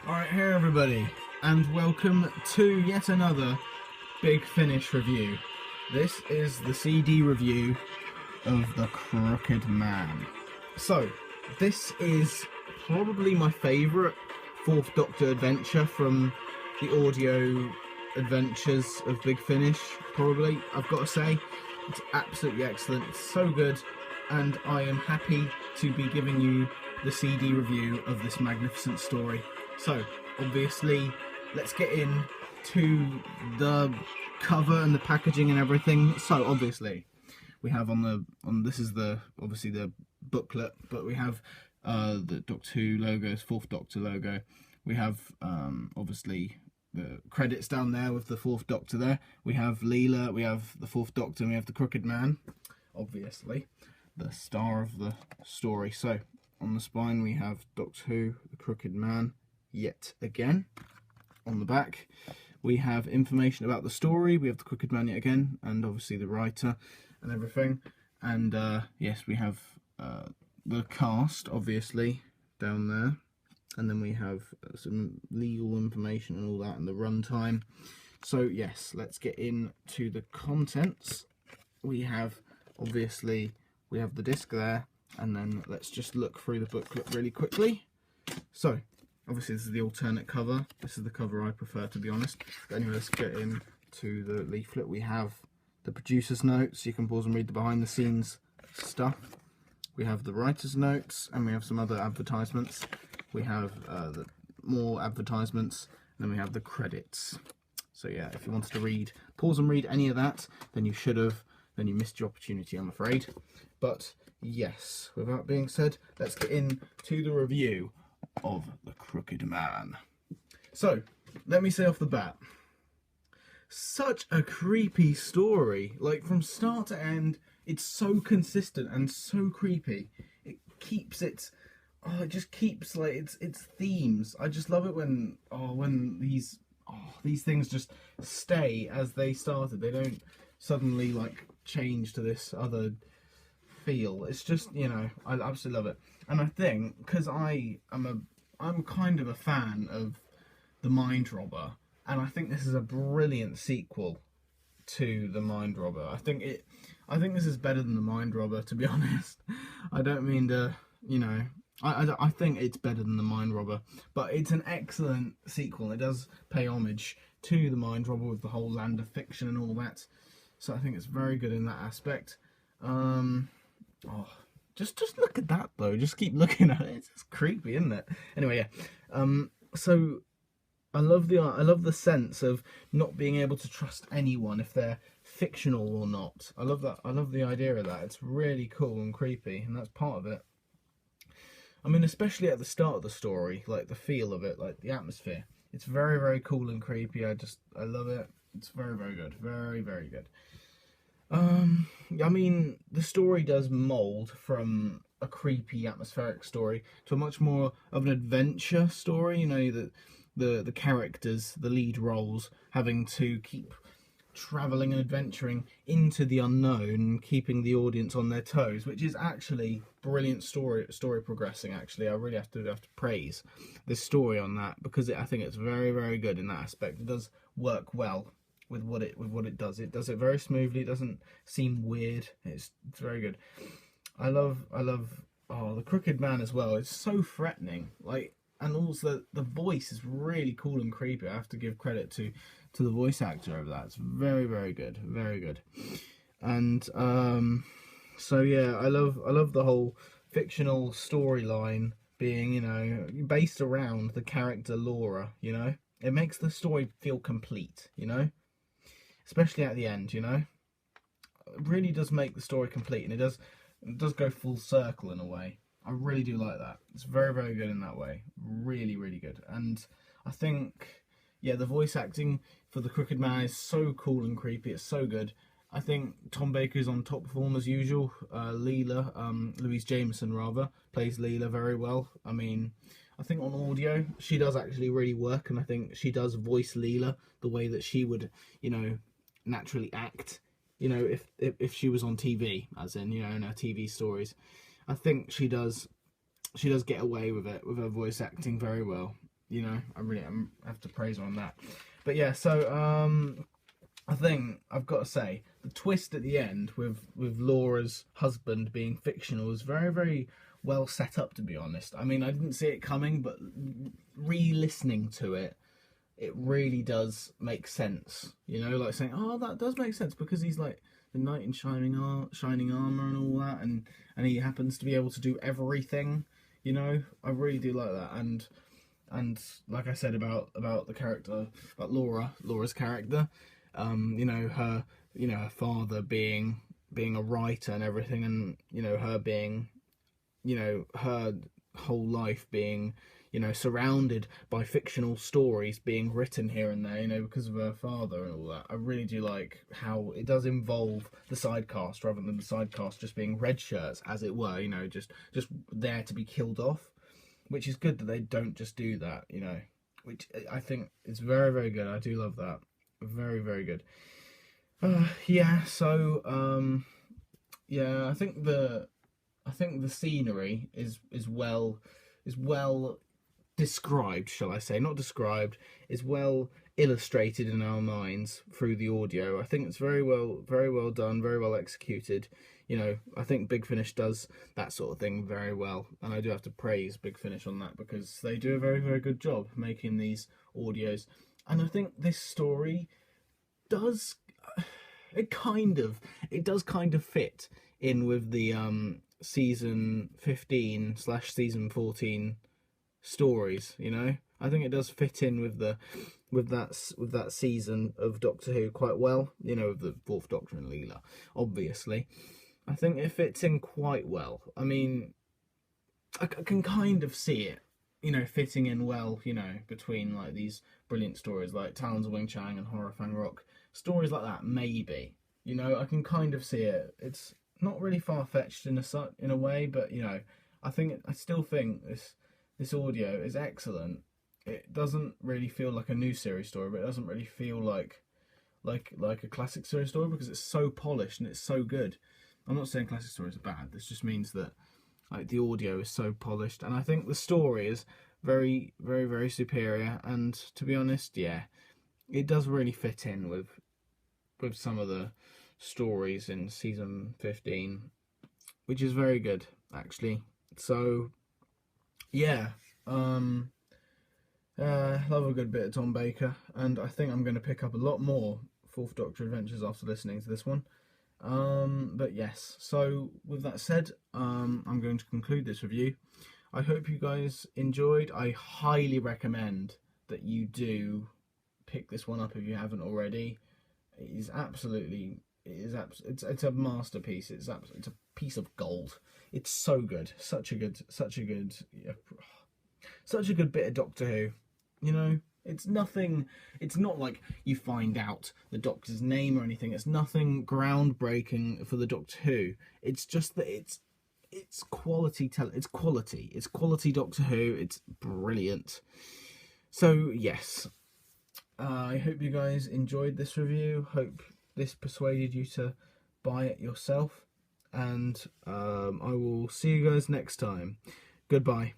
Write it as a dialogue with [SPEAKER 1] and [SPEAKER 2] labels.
[SPEAKER 1] Alright, here everybody, and welcome to yet another Big Finish review. This is the CD review of The Crooked Man. So, this is probably my favourite Fourth Doctor adventure from the audio adventures of Big Finish, probably, I've got to say. It's absolutely excellent, it's so good, and I am happy to be giving you the CD review of this magnificent story. So, obviously, let's get into the cover and the packaging and everything. So, obviously, we have this is obviously the booklet, but we have the Doctor Who logos, Fourth Doctor logo. We have obviously the credits down there with the Fourth Doctor there. We have Leela, we have the Fourth Doctor, and we have the Crooked Man, obviously, the star of the story. So, on the spine we have Doctor Who, the Crooked Man, yet again. On the back we have information about the story, we have the Crooked Man yet again, and obviously the writer and everything. And yes, we have the cast, obviously, down there. And then we have some legal information and all that, and the runtime. So yes, let's get into the contents. We have, obviously, we have the disc there, and then let's just look through the booklet really quickly. So, obviously this is the alternate cover. This is the cover I prefer, to be honest. But anyway, let's get into the leaflet. We have the producer's notes. You can pause and read the behind the scenes stuff. We have the writer's notes, and we have some other advertisements. We have the more advertisements, and then we have the credits. So yeah, if you wanted to pause and read any of that, then you should have. Then you missed your opportunity, I'm afraid. But yes, with that being said, let's get into the review of The Crooked Man. So, let me say off the bat, such a creepy story. Like, from start to end, it's so consistent and so creepy. It just keeps like its themes. I just love it when these things just stay as they started. They don't suddenly like change to this other feel. It's just, you know, I absolutely love it. And I think because I'm kind of a fan of The Mind Robber, and I think this is a brilliant sequel to The Mind Robber. I think this is better than The Mind Robber, to be honest. I don't mean to, you know, I think it's better than The Mind Robber, but it's an excellent sequel. It does pay homage to The Mind Robber with the whole land of fiction and all that. So I think it's very good in that aspect. Just look at that though. Just keep looking at it. It's just creepy, isn't it? Anyway, yeah. So I love the sense of not being able to trust anyone if they're fictional or not. I love that. I love the idea of that. It's really cool and creepy, and that's part of it. I mean, especially at the start of the story, like the feel of it, like the atmosphere. It's very, very cool and creepy. I love it. It's very, very good. Very, very good. I mean, the story does mould from a creepy, atmospheric story to a much more of an adventure story. You know, the characters, the lead roles, having to keep travelling and adventuring into the unknown, keeping the audience on their toes, which is actually brilliant story progressing. Actually, I really have to praise this story on that, because I think it's very, very good in that aspect. It does work well with what it does. It does it very smoothly. It doesn't seem weird. It's very good. I love the Crooked Man as well. It's so threatening. Like, and also the voice is really cool and creepy. I have to give credit to the voice actor over that. It's very, very good. Very good. And so yeah, I love the whole fictional storyline being, you know, based around the character Laura, you know? It makes the story feel complete, you know? Especially at the end, you know? It really does make the story complete, and it does go full circle in a way. I really do like that. It's very, very good in that way. Really, really good. And I think, yeah, the voice acting for the Crooked Man is so cool and creepy. It's so good. I think Tom Baker's on top form as usual. Leela, Louise Jameson rather, plays Leela very well. I mean, I think on audio she does actually really work, and I think she does voice Leela the way that she would, you know, naturally act. You know, if she was on TV, as in, you know, in her TV stories. I think she does get away with it, with her voice acting very well. You know, I have to praise her on that. But yeah, so I think I've got to say the twist at the end with Laura's husband being fictional was very, very well set up, to be honest. I mean, I didn't see it coming, but re-listening to it, it really does make sense. You know, like saying, "Oh, that does make sense," because he's like the knight in shining armor and all that, and he happens to be able to do everything. You know, I really do like that, and like I said about the character, about Laura's character, you know, her father being a writer and everything, and you know, her being, you know, her whole life being, you know, surrounded by fictional stories being written here and there, you know, because of her father and all that. I really do like how it does involve the side cast rather than the side cast just being red shirts, as it were, you know, just there to be killed off, which is good that they don't just do that, you know, which I think is very, very good. I do love that. Very, very good. Yeah, so yeah, I think the scenery is well described, shall I say? Not described, is well illustrated in our minds through the audio. I think it's very well done, very well executed. You know, I think Big Finish does that sort of thing very well, and I do have to praise Big Finish on that because they do a very, very good job making these audios. And I think this story does does kind of fit in with the season 15 / season 14 stories, you know. I think it does fit in with that season of Doctor Who quite well, you know, with the Fourth Doctor and Leela, obviously. I think it fits in quite well. I mean, I can kind of see it, you know, fitting in well, you know, between like these brilliant stories like Talons of Wing Chang and Horror Fang Rock, stories like that, maybe, you know, I can kind of see it. It's not really far-fetched in a way, but you know, I still think this audio is excellent. It doesn't really feel like a new series story, but it doesn't really feel like a classic series story because it's so polished and it's so good. I'm not saying classic stories are bad. This just means that like the audio is so polished, and I think the story is very, very, very superior. And to be honest, yeah, it does really fit in with some of the stories in season 15, which is very good actually. So yeah, love a good bit of Tom Baker, and I think I'm going to pick up a lot more Fourth Doctor adventures after listening to this one. But yes, so with that said, I'm going to conclude this review. I hope you guys enjoyed. I highly recommend that you do pick this one up if you haven't already. It's a masterpiece. It's a piece of gold. It's so good. Such a good bit of Doctor Who. You know, it's not like you find out the Doctor's name or anything. It's nothing groundbreaking for the Doctor Who. It's just that it's quality. It's quality Doctor Who. It's brilliant. So yes, I hope you guys enjoyed this review. Hope this persuaded you to buy it yourself, and I will see you guys next time. Goodbye.